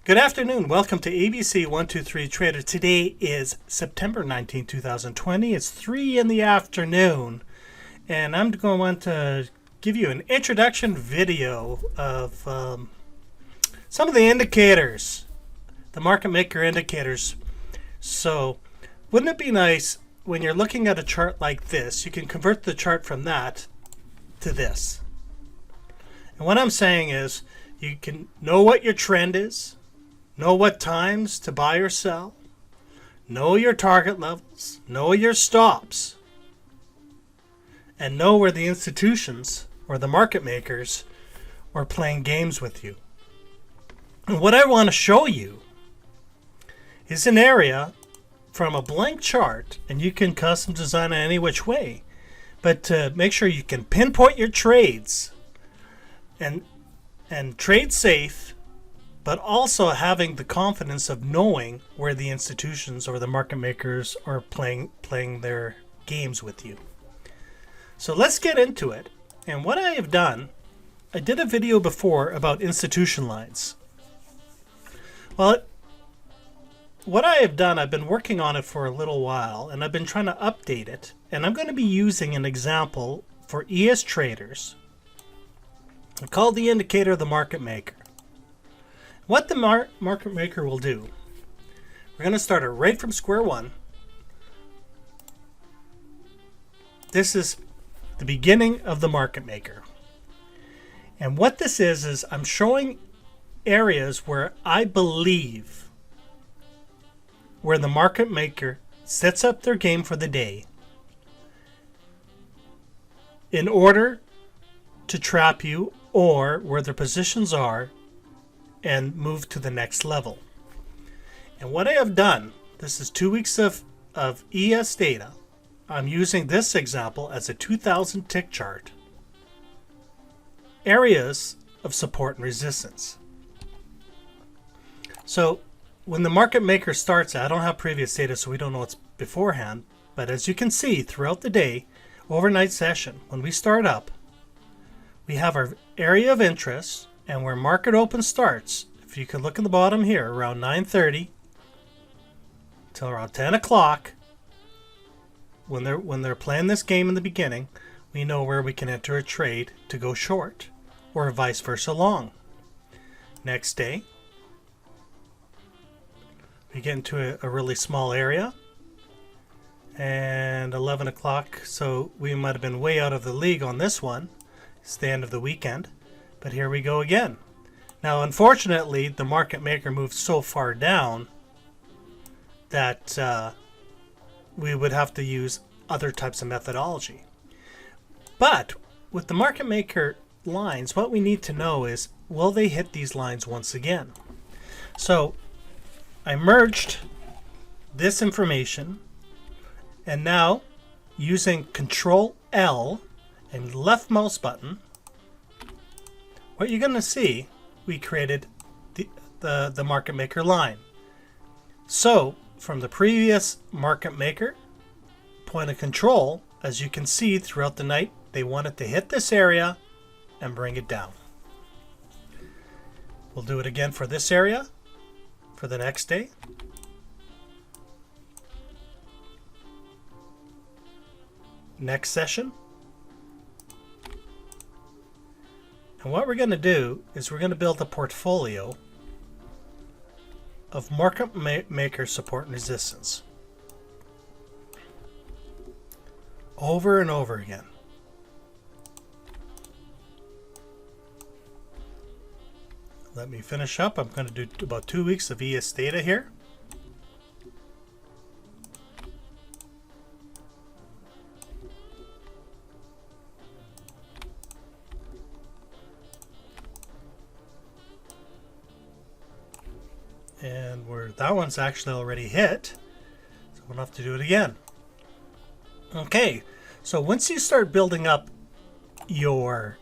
Good afternoon. Welcome to ABC 123 Trader. Today is September 19, 2020. It's 3 in the afternoon, and I'm going to want to give you an introduction video of some of the indicators, the market maker indicators. So, wouldn't it be nice when you're looking at a chart like this, you can convert the chart from that to this. And what I'm saying is you can know what your trend is, know what times to buy or sell, know your target levels, know your stops, and know where the institutions or the market makers are playing games with you. And what I want to show you is an area from a blank chart, and you can custom design it any which way, but to make sure you can pinpoint your trades and trade safe, but also having the confidence of knowing where the institutions or the market makers are playing their games with you. So let's get into it. And what I have done, I did a video before about institution lines. Well, what I have done, I've been working on it for a little while, and I've been trying to update it. And I'm going to be using an example for ES traders called the indicator of the market maker. What the market maker will do, we're going to start it right from square one. This is the beginning of the market maker. And what this is I'm showing areas where I believe where the market maker sets up their game for the day in order to trap you, or where their positions are and move to the next level. And what I have done, this is 2 weeks of ES data. I'm using this example as a 2000 tick chart. Areas of support and resistance. So when the market maker starts, I don't have previous data, so we don't know what's beforehand, but as you can see throughout the day, overnight session, when we start up, we have our area of interest, and where market open starts, if you can look in the bottom here, around 9:30 till around 10 o'clock, when they're playing this game in the beginning, we know where we can enter a trade to go short, or vice versa long. Next day, we get into a really small area, and 11 o'clock, so we might have been way out of the league on this one. It's the end of the weekend. But here we go again. Now, unfortunately, the market maker moved so far down that we would have to use other types of methodology. But with the market maker lines, what we need to know is, will they hit these lines once again? So I merged this information, and now using Control L and left mouse button, what you're going to see, we created the market maker line. So from the previous market maker, point of control, as you can see throughout the night, they wanted to hit this area and bring it down. We'll do it again for this area for the next day. Next session. And what we're going to do is we're going to build a portfolio of market maker support and resistance over and over again. Let me finish up. I'm going to do about 2 weeks of ES data here. And that one's actually already hit, so we'll have to do it again. Okay, so once you start building up your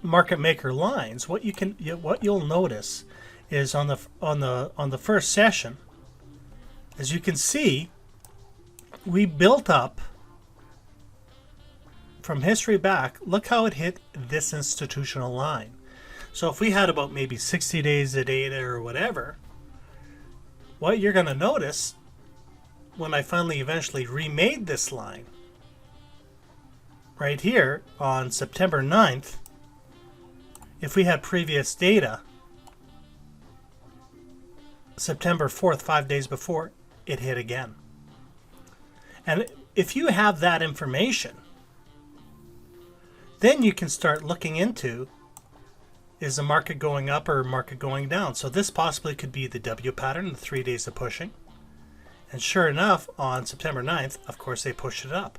market maker lines, what you'll notice is on the first session, as you can see, we built up from history back, look how it hit this institutional line. So if we had about maybe 60 days of data or whatever, what you're going to notice when I finally eventually remade this line right here on September 9th, if we had previous data, September 4th, 5 days before, it hit again. And if you have that information, then you can start looking into, is the market going up or market going down? So this possibly could be the W pattern, the 3 days of pushing. And sure enough, on September 9th, of course, they pushed it up.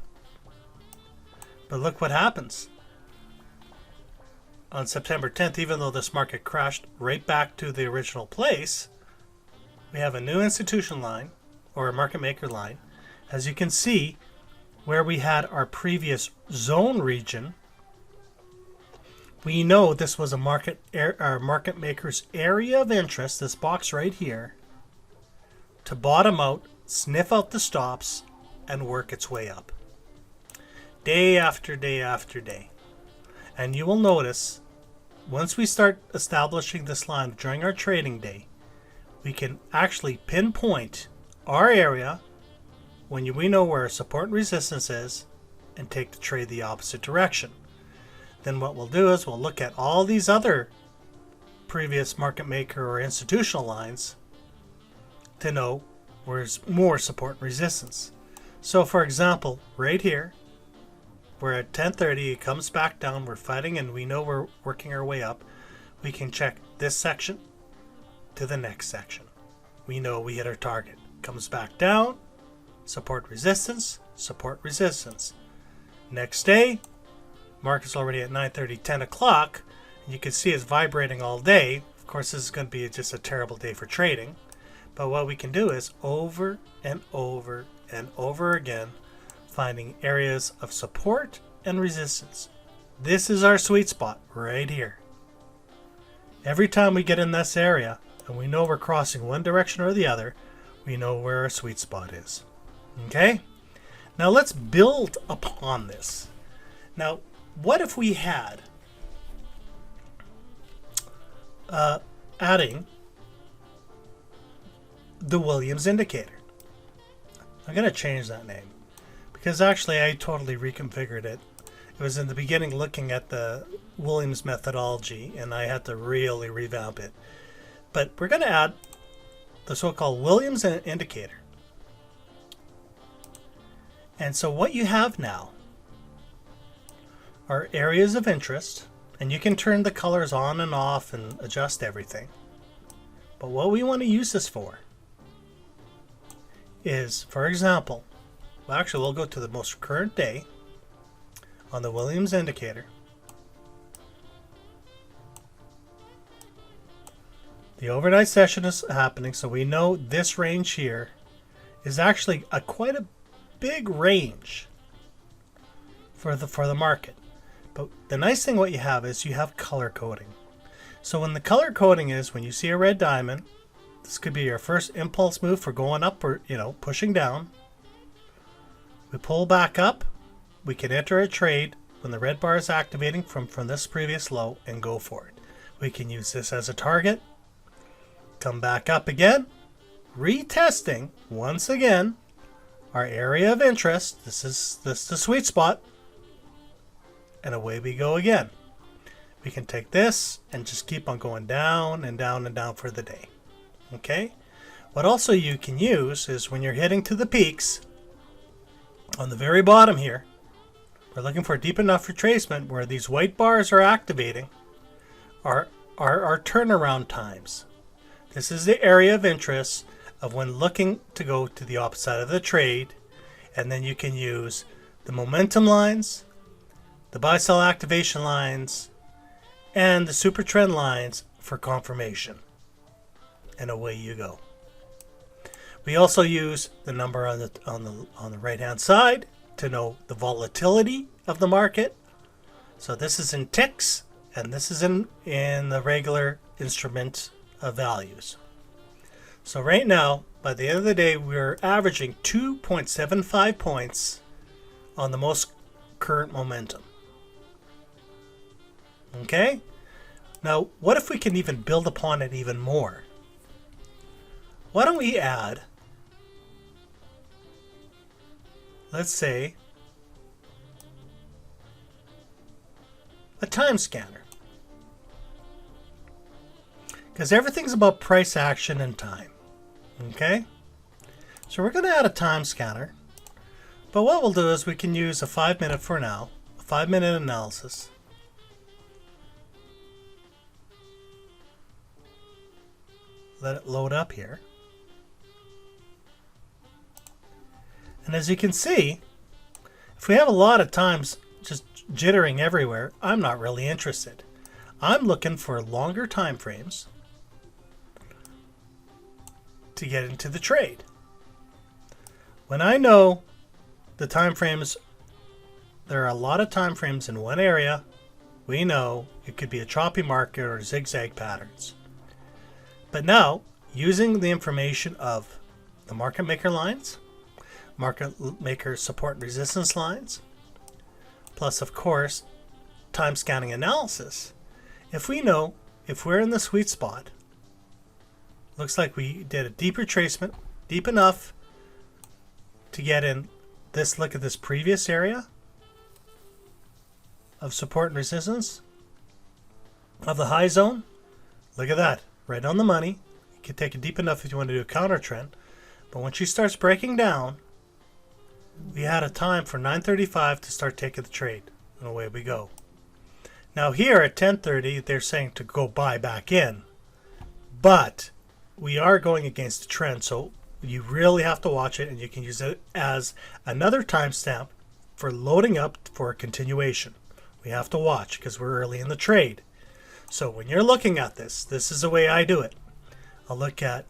But look what happens. On September 10th, even though this market crashed right back to the original place, we have a new institution line, or a market maker line. As you can see, where we had our previous zone region, we know this was a market maker's area of interest, this box right here, to bottom out, sniff out the stops, and work its way up. Day after day after day. And you will notice, once we start establishing this line during our trading day, we can actually pinpoint our area when we know where support and resistance is and take the trade the opposite direction. Then what we'll do is we'll look at all these other previous market maker or institutional lines to know where's more support and resistance. So for example, right here, we're at 10:30, it comes back down, we're fighting, and we know we're working our way up. We can check this section to the next section. We know we hit our target. Comes back down, support resistance, support resistance. Next day, market's already at 9:30, 10 o'clock. You can see it's vibrating all day. Of course, this is going to be just a terrible day for trading. But what we can do is over and over and over again, finding areas of support and resistance. This is our sweet spot right here. Every time we get in this area and we know we're crossing one direction or the other, we know where our sweet spot is. Okay? Now let's build upon this. Now, what if we had adding the Williams indicator? I'm going to change that name because actually I totally reconfigured it. It was in the beginning looking at the Williams methodology and I had to really revamp it. But we're going to add the so-called Williams indicator. And so what you have now are areas of interest, and you can turn the colors on and off and adjust everything. But what we want to use this for is, for example, well, actually we'll go to the most current day on the Williams indicator. The overnight session is happening, so we know this range here is actually quite a big range for the market. But the nice thing what you have is you have color coding. So when the color coding is when you see a red diamond, this could be your first impulse move for going up or pushing down. We pull back up, we can enter a trade when the red bar is activating from this previous low and go for it. We can use this as a target, come back up again, retesting once again our area of interest. This is the sweet spot. And away we go again. We can take this and just keep on going down and down and down for the day. Okay? What also you can use is when you're hitting to the peaks, on the very bottom here, we're looking for deep enough retracement where these white bars are activating our turnaround times. This is the area of interest of when looking to go to the opposite side of the trade, and then you can use the momentum lines, the buy-sell activation lines, and the super trend lines for confirmation. And away you go. We also use the number on the right-hand side to know the volatility of the market. So this is in ticks, and this is in the regular instrument of values. So right now, by the end of the day, we're averaging 2.75 points on the most current momentum. Okay? Now, what if we can even build upon it even more? Why don't we add, let's say, a time scanner? Because everything's about price action and time. Okay? So we're going to add a time scanner. But what we'll do is we can use a 5-minute for now, a 5-minute analysis. Let it load up here. And as you can see, if we have a lot of times just jittering everywhere, I'm not really interested. I'm looking for longer time frames to get into the trade. When I know the time frames, there are a lot of time frames in one area, we know it could be a choppy market or zigzag patterns. But now, using the information of the market maker lines, market maker support and resistance lines, plus of course time scanning analysis, if we know if we're in the sweet spot, looks like we did a deep retracement, deep enough to get in this, look at this previous area of support and resistance of the high zone. Look at that, right on the money. You can take it deep enough if you want to do a counter trend, but when she starts breaking down, we had a time for 9:35 to start taking the trade, and away we go. Now here at 10:30 they're saying to go buy back in, but we are going against the trend, so you really have to watch it, and you can use it as another timestamp for loading up for a continuation. We have to watch because we're early in the trade. So when you're looking at this, this is the way I do it. I'll look at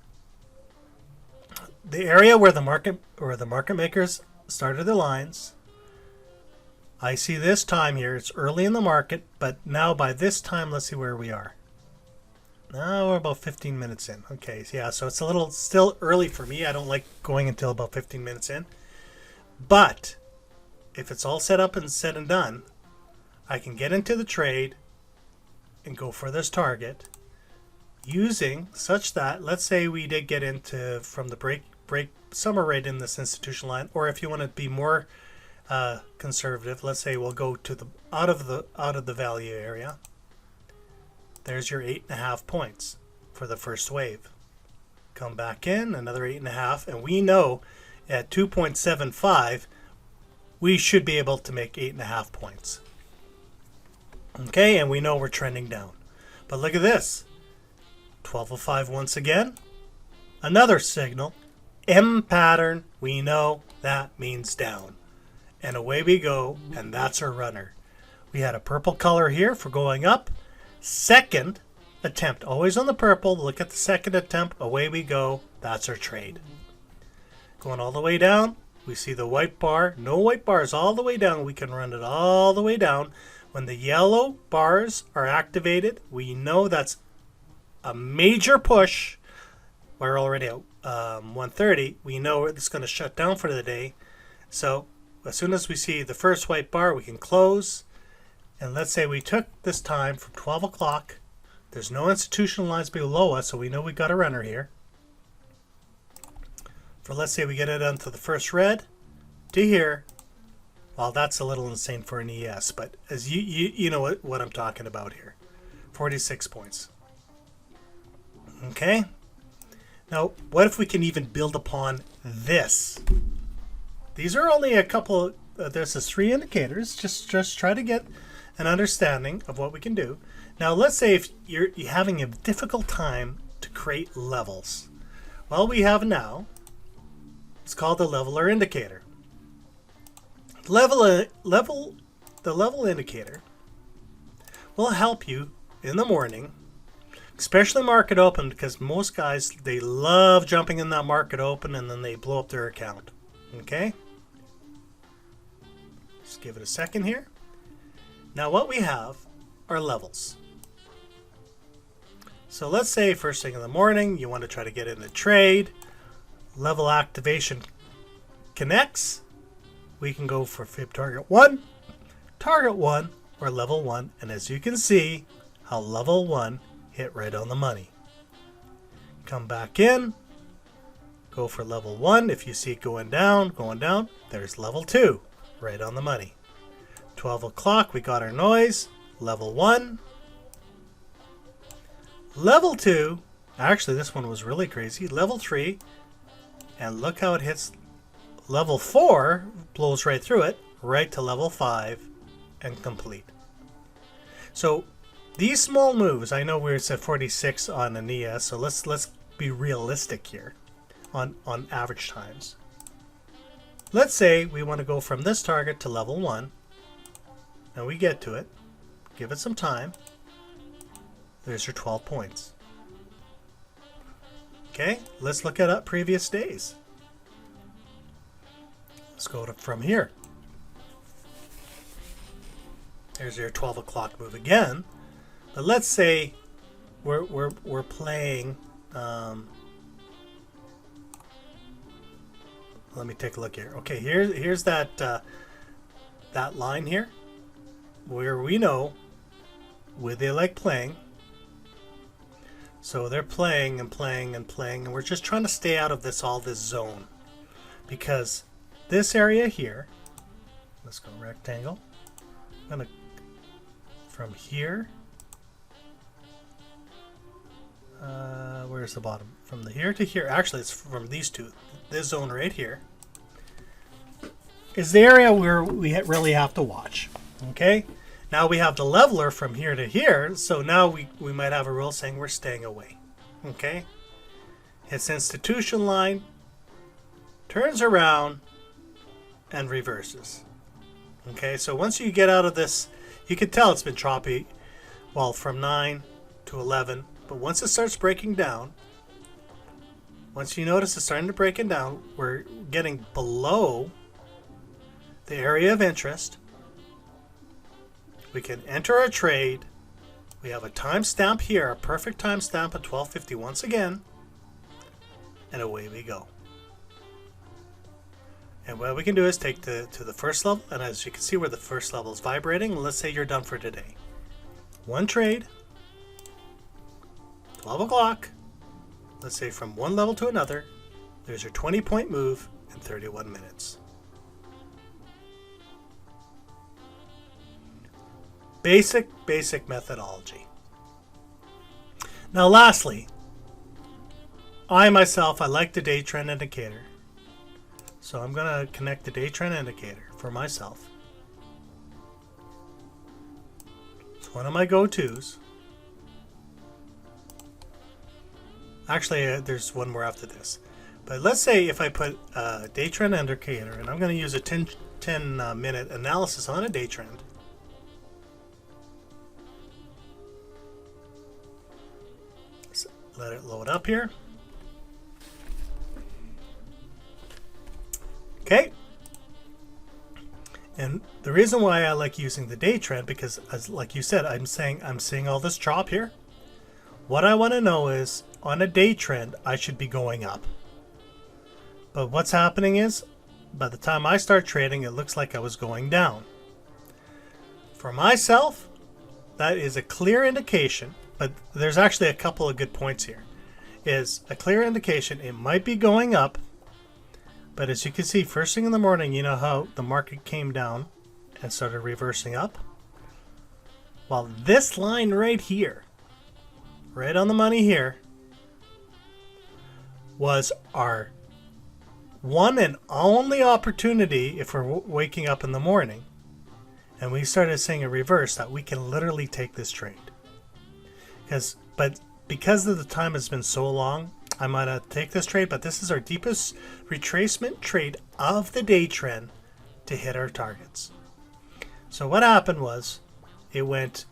the area where the market makers started their lines. I see this time here, it's early in the market, but now by this time, let's see where we are. Now we're about 15 minutes in. Okay, yeah, so it's a little still early for me. I don't like going until about 15 minutes in. But if it's all set up and said and done, I can get into the trade and go for this target using such that, let's say we did get into from the break somewhere right in this institutional line, or if you want to be more conservative, let's say we'll go to the out of the value area. There's your 8.5 points for the first wave. Come back in, another 8.5, and we know at 2.75 we should be able to make 8.5 points. Okay, and we know we're trending down. But look at this. 12.05 once again. Another signal. M pattern. We know that means down. And away we go, and that's our runner. We had a purple color here for going up. Second attempt, always on the purple. Look at the second attempt. Away we go. That's our trade. Going all the way down, we see the white bar. No white bars all the way down. We can run it all the way down. When the yellow bars are activated, we know that's a major push. We're already at 1:30. We know it's going to shut down for the day. So as soon as we see the first white bar, we can close. And let's say we took this time from 12 o'clock. There's no institutional lines below us, so we know we got a runner here. For let's say we get it onto the first red to here. Well, that's a little insane for an ES, but as you know what I'm talking about here. 46 points. Okay. Now, what if we can even build upon this? These are only a couple. This is 3 indicators. Just try to get an understanding of what we can do. Now, let's say if you're having a difficult time to create levels. Well, we have now. It's called the leveler indicator. The level indicator will help you in the morning, especially market open, because most guys, they love jumping in that market open and then they blow up their account. Okay? Just give it a second here. Now what we have are levels. So let's say first thing in the morning, you want to try to get in the trade. Level activation connects. We can go for fib target 1, target 1 or level 1, and as you can see how level 1 hit right on the money. Come back in, go for level 1. If you see it going down, there's level 2 right on the money. 12 o'clock, we got our noise. Level 1, level 2, actually this one was really crazy, level 3, and look how it hits. Level 4 blows right through it, right to level 5 and complete. So these small moves, I know we're at 46 on an ES, so let's be realistic here on average times. Let's say we want to go from this target to level 1, and we get to it. Give it some time. There's your 12 points. Okay, let's look at previous days. Let's go from here. There's your 12 o'clock move again. But let's say we're playing. Let me take a look here. Okay, here's that that line here, where we know where they like playing. So they're playing and playing and playing, and we're just trying to stay out of this zone, because this area here, let's go rectangle. I'm gonna from here. Where's the bottom? From here to here. Actually, it's from these two. This zone right here is the area where we really have to watch. Okay. Now we have the leveler from here to here, so now we might have a rule saying we're staying away. Okay? Hits institution line, turns around, and reverses. Okay, so once you get out of this, you can tell it's been choppy, well, from 9 to 11, but once it starts breaking down, once you notice it's starting to break it down, we're getting below the area of interest. We can enter a trade. We have a timestamp here, a perfect timestamp at 12:50 once again, and away we go. And what we can do is take to the first level, and as you can see where the first level is vibrating, let's say you're done for today. One trade, 12 o'clock, let's say from one level to another, there's your 20-point move in 31 minutes. Basic methodology. Now lastly, I myself like the day trend indicator. So I'm going to connect the day trend indicator for myself. It's one of my go-tos. Actually, there's one more after this. But let's say if I put a day trend indicator, and I'm going to use a 10-minute analysis on a day trend. Let it load up here. Okay. And the reason why I like using the day trend, because as like you said, I'm seeing all this chop here. What I want to know is on a day trend, I should be going up. But what's happening is by the time I start trading, it looks like I was going down. For myself, that is a clear indication. But there's actually a couple of good points here. Is a clear indication it might be going up, but as you can see, first thing in the morning, you know how the market came down and started reversing up? Well, this line right here, right on the money here, was our one and only opportunity if we're waking up in the morning and we started seeing a reverse that we can literally take this trade. But because of the time has been so long, I might not take this trade, but this is our deepest retracement trade of the day trend to hit our targets. So what happened was, it went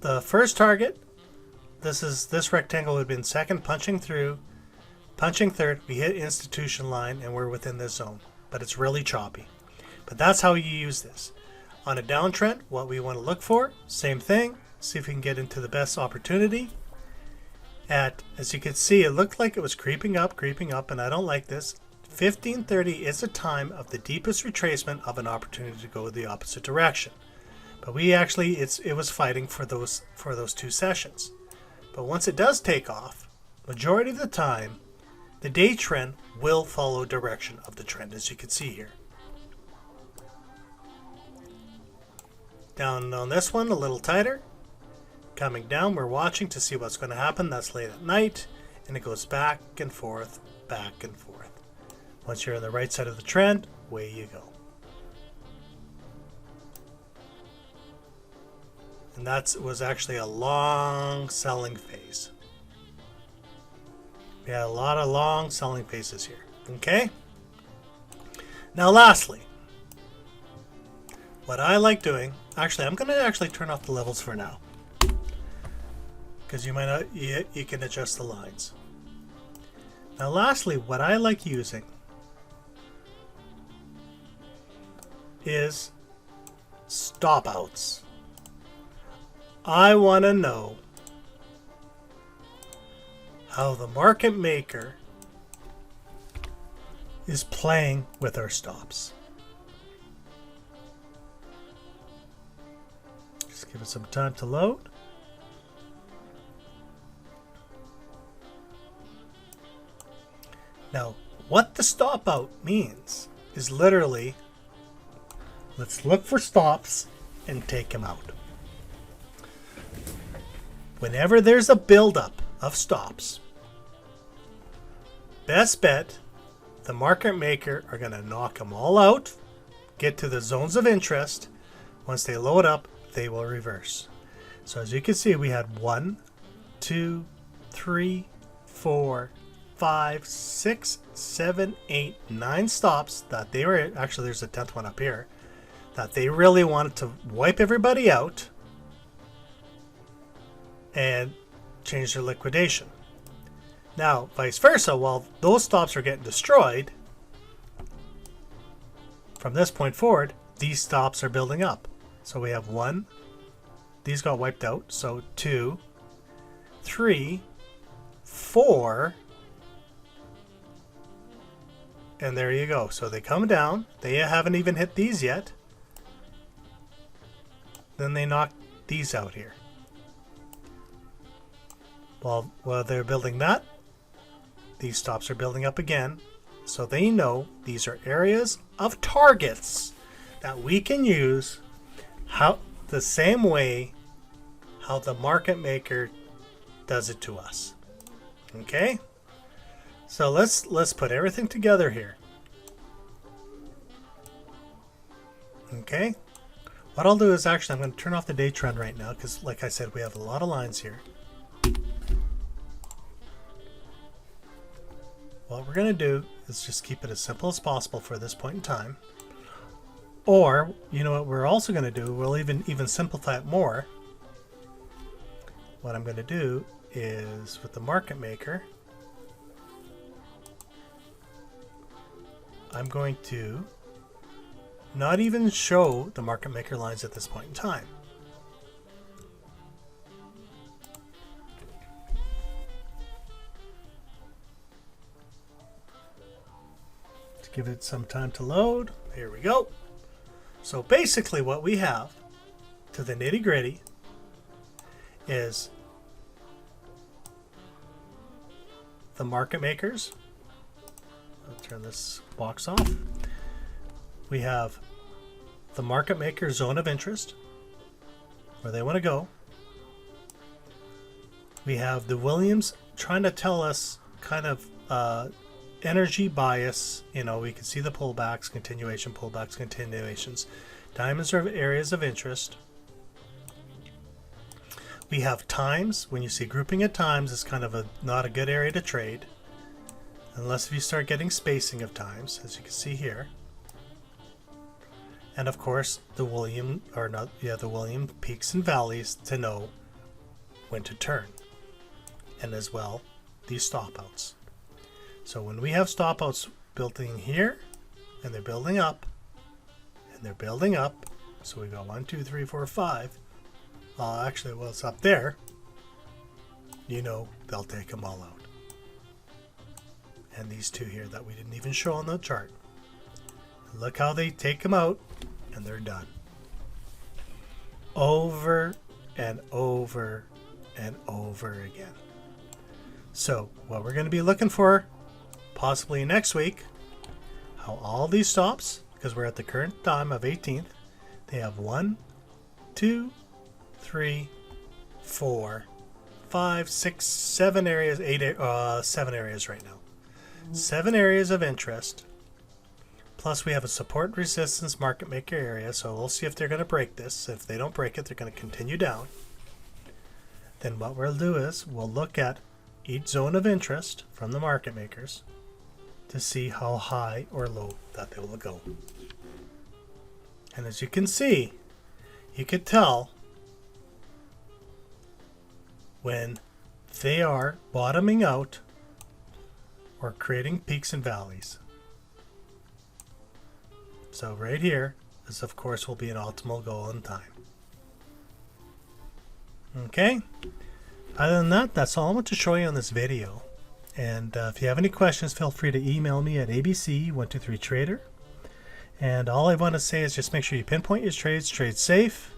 the first target, this rectangle had been second, punching through, punching third, we hit institution line, and we're within this zone. But it's really choppy. But that's how you use this. On a downtrend, what we want to look for, same thing. See if we can get into the best opportunity. As you can see, it looked like it was creeping up, and I don't like this. 15:30 is the time of the deepest retracement of an opportunity to go the opposite direction. But we actually, it was fighting for those 2 sessions. But once it does take off, majority of the time, the day trend will follow direction of the trend, as you can see here. Down on this one, a little tighter. Coming down, we're watching to see what's going to happen. That's late at night, and it goes back and forth, back and forth. Once you're on the right side of the trend, away you go. And that was actually a long selling phase. We had a lot of long selling phases here. Okay? Now lastly, what I like doing, actually I'm going to actually turn off the levels for now, because you might not, you can adjust the lines. Now lastly, what I like using is stop outs. I want to know how the market maker is playing with our stops. Just give it some time to load. Now, what the stop out means is literally, let's look for stops and take them out. Whenever there's a buildup of stops, best bet, the market maker are going to knock them all out, get to the zones of interest. Once they load up, they will reverse. So as you can see, we had 1, 2, 3, 4, 5, 6, 7, 8, 9 stops that they were, actually there's a 10th one up here, that they really wanted to wipe everybody out and change their liquidation. Now, vice versa, while those stops are getting destroyed, from this point forward, these stops are building up. So we have 1, these got wiped out, so 2, 3, 4, and there you go. So they come down, they haven't even hit these yet, then they knock these out here. While they're building that, these stops are building up again, so they know these are areas of targets that we can use the same way how the market maker does it to us. Okay? So let's put everything together here. Okay? What I'll do is actually I'm going to turn off the day trend right now, because like I said, we have a lot of lines here. What we're going to do is just keep it as simple as possible for this point in time. Or, you know what we're also going to do, we'll even simplify it more. What I'm going to do is, with the market maker, I'm going to not even show the market maker lines at this point in time. Give it some time to load. Here we go. So basically what we have, to the nitty gritty, is the market makers. I'll turn this box off. We have the market maker zone of interest, where they want to go. We have the Williams trying to tell us kind of energy bias. You know, we can see the pullbacks, continuation, pullbacks, continuations. Diamonds are areas of interest. We have times. When you see grouping at times, it's kind of not a good area to trade, unless if you start getting spacing of times, as you can see here. And of course, the William peaks and valleys to know when to turn, and as well these stop outs. So when we have stop outs building here, and they're building up, and they're building up, so we go 1, 2, 3, 4, 5. Actually, well, it's up there. You know, they'll take them all out. And these two here that we didn't even show on the chart. Look how they take them out, and they're done. over and over and over again. So what we're going to be looking for possibly next week, how all these stops, because we're at the current time of 18th, they have 1, 2, 3, 4, 5, 6, 7 areas, 7 areas right now. 7 areas of interest. Plus we have a support resistance market maker area, so we'll see if they're going to break this. If they don't break it, they're going to continue down. Then what we'll do is we'll look at each zone of interest from the market makers to see how high or low that they will go. And as you can see, you could tell when they are bottoming out or creating peaks and valleys. So right here, this of course will be an optimal goal in time. Okay, other than that, that's all I want to show you on this video. And if you have any questions, feel free to email me at abc123trader. And all I want to say is just make sure you pinpoint your trades, trade safe,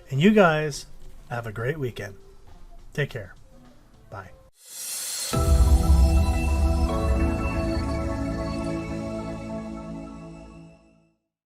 and you guys have a great weekend. Take care. Bye.